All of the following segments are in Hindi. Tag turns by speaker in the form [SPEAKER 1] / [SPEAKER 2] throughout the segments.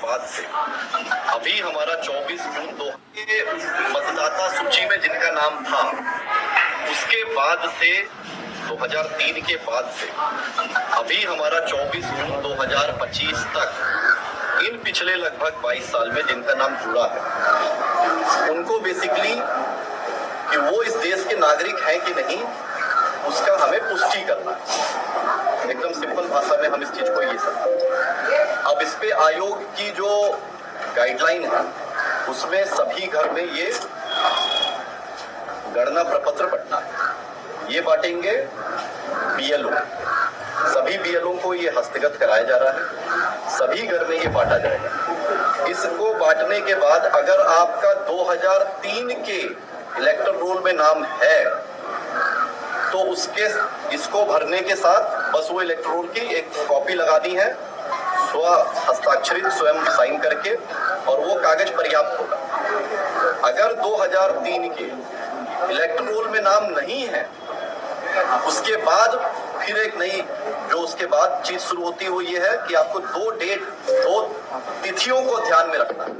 [SPEAKER 1] बाद से अभी हमारा 24 जून 2 के मतदाता सूची में जिनका नाम था, उसके बाद से 2003 के बाद से अभी हमारा 24 जून 2025 तक इन पिछले लगभग 22 साल में जिनका नाम जुड़ा है, उनको बेसिकली कि वो इस देश के नागरिक हैं कि नहीं, उसका हमें पुष्टि करना है। एकदम सिंपल भाषा में हम इस चीज को ये समझें। अब इस पे आयोग की जो गाइडलाइन है, उसमें सभी घर में ये गणना प्रपत्र बंटना है। ये बांटेंगे बीएलओ, सभी बीएलओ को ये हस्तगत कराया जा रहा है, सभी घर में ये बांटा जाएगा। इसको बांटने के बाद अगर आपका 2003 के इलेक्टर रोल में नाम है, तो उसके इसको भरने के साथ बस वो इलेक्टर रोल की एक कॉपी लगानी है, स्व हस्ताक्षरित स्वयं साइन करके, और वो कागज पर्याप्त होगा। अगर 2003 के इलेक्टर रोल में नाम नहीं है, उसके बाद फिर एक नई जो उसके बाद चीज शुरू होती है वो ये है कि आपको दो तिथियों को ध्यान में रखना है।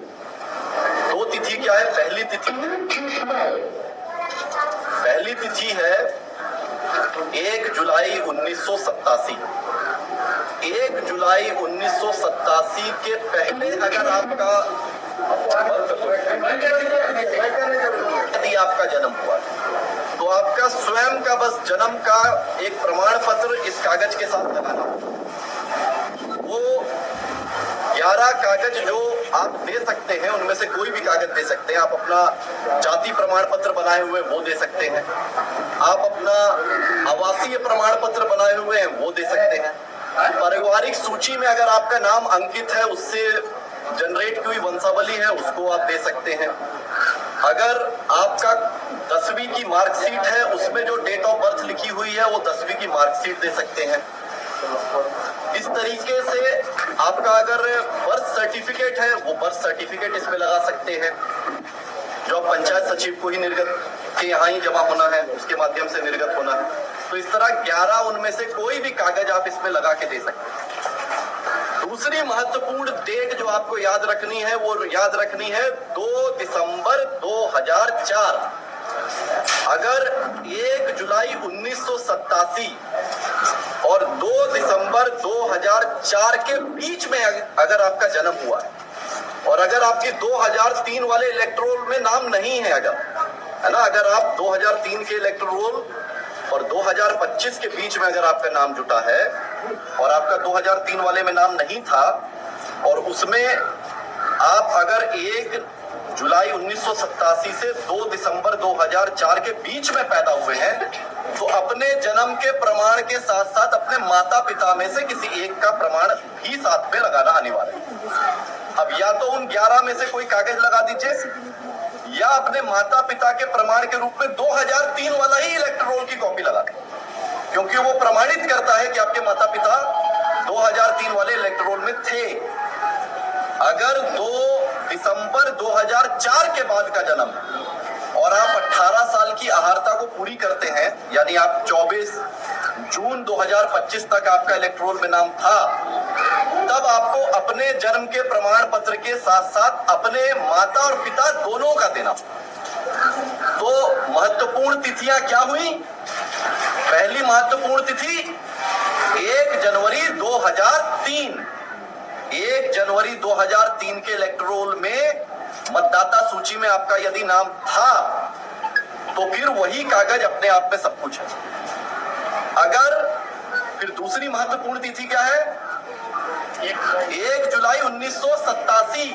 [SPEAKER 1] दो तिथि क्या है? पहली तिथि है 1 जुलाई 1987। 1 जुलाई 1987 के पहले अगर आपका यदि आपका जन्म हुआ तो आपका स्वयं का बस जन्म का एक प्रमाण पत्र इस कागज के साथ लगाना होगा। वो 11 कागज जो आप दे सकते हैं, उनमें से कोई भी कागज दे सकते हैं। आप अपना जाति प्रमाण पत्र बनाए हुए वो दे सकते हैं, आप अपना आवासीय प्रमाण पत्र बनाए हुए हैं वो दे सकते हैं, पारिवारिक सूची में अगर आपका नाम अंकित है, उससे जनरेट की हुई वंशावली है, उसको आप दे सकते हैं। अगर आपका 10वीं की मार्कशीट है, उसमें जो डेट ऑफ बर्थ लिखी हुई है वो 10वीं की मार्कशीट दे सकते हैं। इस तरीके से आपका अगर बर्थ सर्टिफिकेट है, वो बर्थ सर्टिफिकेट इसमें लगा सकते हैं, जो पंचायत सचिव को ही निर्गत के यहाँ ही जमा होना है, उसके माध्यम से निर्गत होना है। तो इस तरह 11 उनमें से कोई भी कागज आप इसमें लगा के दे सकते हैं। दूसरी महत्वपूर्ण डेट जो आपको याद रखनी है, वो याद रखनी है 2 दिसंबर 2004। अगर 1 जुलाई 1987 और 2 दिसंबर 2004 के बीच में अगर आपका जन्म हुआ है, और अगर आपके 2003 वाले इलेक्टोरल में नाम नहीं है, अगर है ना, अगर आप 2003 के इलेक्टोरल और 2025 के बीच में अगर आपका नाम जुटा है और आपका 2003 वाले में नाम नहीं था, और उसमें आप अगर 1 जुलाई 1987 से 2 दिसंबर 2004 के बीच में पैदा हुए हैं, तो अपने जन्म के प्रमाण के साथ साथ अपने माता पिता में से किसी एक का प्रमाण भी साथ में लगाना अनिवार्य है। अब या तो उन 11 में से कोई कागज लगा दीजिए, या अपने माता पिता के प्रमाण के रूप में 2003 वाला ही इलेक्टोरल की कॉपी लगा दें, क्योंकि वो प्रमाणित करता है कि आपके माता पिता 2003 वाले इलेक्टोरल में थे। अगर 2 दिसंबर 2004 के बाद का जन्म और आप 18 साल की आहारता को पूरी करते हैं, यानी आप 24 जून 2025 तक आपका इलेक्टोरल में नाम था, तब आपको अपने जन्म के प्रमाण पत्र के साथ साथ अपने माता और पिता दोनों का देना। तो महत्वपूर्ण तिथियां क्या हुई? पहली महत्वपूर्ण तिथि 1 जनवरी 2003। 1 जनवरी 2003 के इलेक्टोरल में मतदाता सूची में आपका यदि नाम था, तो फिर वही कागज अपने आप में सब कुछ है। अगर फिर दूसरी महत्वपूर्ण तिथि क्या है? 1 जुलाई 1987।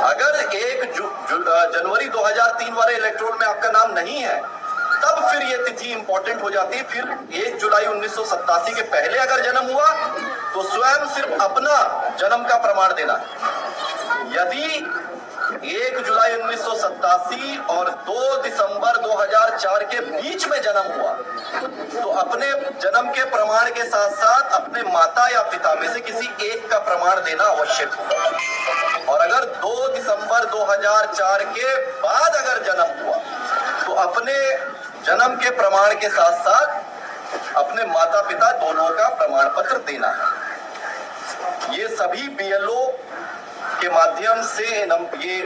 [SPEAKER 1] अगर 1 जनवरी 2003 वाले इलेक्टोरल में आपका नाम नहीं है, तब फिर ये तिथि इंपॉर्टेंट हो जाती है। फिर 1 जुलाई 1987 के पहले अगर जन्म हुआ तो स्वयं सिर्फ अपना जन्म का प्रमाण देना है। यदि 1 जुलाई 1987 और 2 दिसंबर 2004 के बीच में जन्म हुआ, तो अपने जन्म के प्रमाण के साथ साथ अपने माता या पिता में से किसी एक का प्रमाण देना आवश्यक होगा। और अगर 2 दिसंबर 2004 के बाद अगर जन्म हुआ, तो अपने जन्म के प्रमाण के साथ साथ अपने माता पिता दोनों का प्रमाण पत्र देना है। ये सभी बीएलओ के माध्यम से ये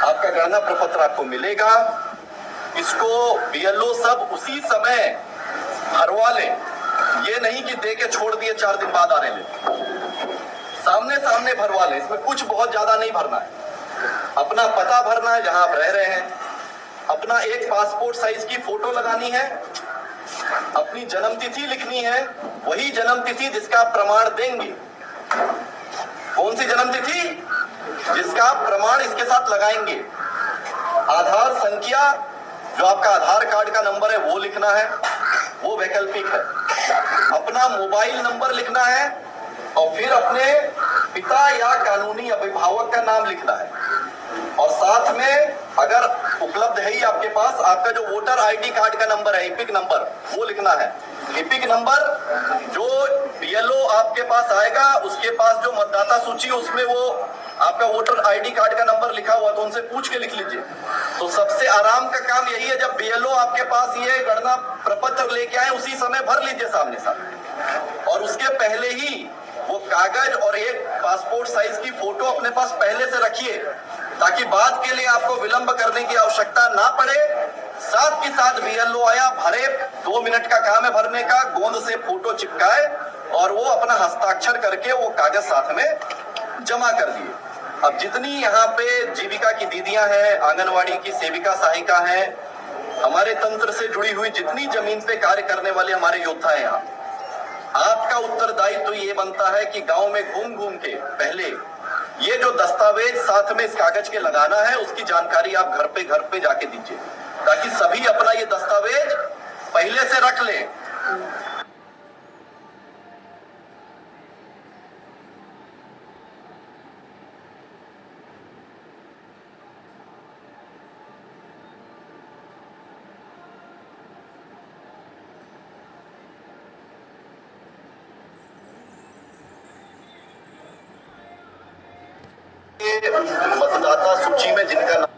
[SPEAKER 1] आपका गणना प्रपत्र आपको मिलेगा। इसको बीएलओ सब उसी समय भरवा लें, ये नहीं कि दे के छोड़ दिए 4 दिन बाद आने ले, सामने सामने भरवा लें। इसमें कुछ बहुत ज्यादा नहीं भरना है, अपना पता भरना है जहां आप रह रहे हैं, अपना एक पासपोर्ट साइज की फोटो लगानी है, अपनी जन्म तिथि लिखनी है, वही जन्म तिथि जिसका आप प्रमाण देंगे। कौन सी जन्म तिथि? जिसका आप प्रमाण इसके साथ लगाएंगे। आधार संख्या, जो आपका आधार कार्ड का नंबर है वो लिखना है, वो वैकल्पिक है। अपना मोबाइल नंबर लिखना है और फिर अपने पिता या कानूनी अभिभावक का नाम लिखना है। और साथ में अगर उपलब्ध है ही आपके पास, आपका जो वोटर आईडी कार्ड का नंबर है, एपिक नंबर, वो लिखना है। एपिक नंबर जो बीएलओ आपके पास आएगा, उसके पास जो मतदाता सूची है उसमें वो आपका वोटर आईडी कार्ड का नंबर लिखा हुआ, तो उनसे पूछ के लिख लीजिए। तो सबसे आराम का काम यही है, जब बीएलओ आपके पास ये गणना प्रपत्र लेके आए उसी समय भर लीजिए सामने सामने। और उसके पहले ही वो कागज और एक पासपोर्ट साइज की फोटो अपने पास पहले से रखिए, ताकि बाद के लिए आपको विलंब करने की आवश्यकता ना पड़े। साथ के साथ बीएलओ आया, भरे, 2 मिनट का काम है भरने का, गोंद से फोटो चिपकाए और वो अपना हस्ताक्षर करके वो कागज साथ में जमा कर दिए। अब जितनी यहाँ पे जीविका की दीदियां हैं, आंगनवाड़ी की सेविका सहायिका हैं, हमारे तंत्र से जुड़ी हुई जितनी जमीन पे कार्य करने वाले हमारे योद्धा हैं, यहाँ आपका उत्तरदायित्व तो ये बनता है कि गांव में घूम घूम के पहले ये जो दस्तावेज साथ में इस कागज के लगाना है, उसकी जानकारी आप घर पे जाके दीजिए, ताकि सभी अपना ये दस्तावेज पहले से रख लें। मतदाता सूची में जिनका नाम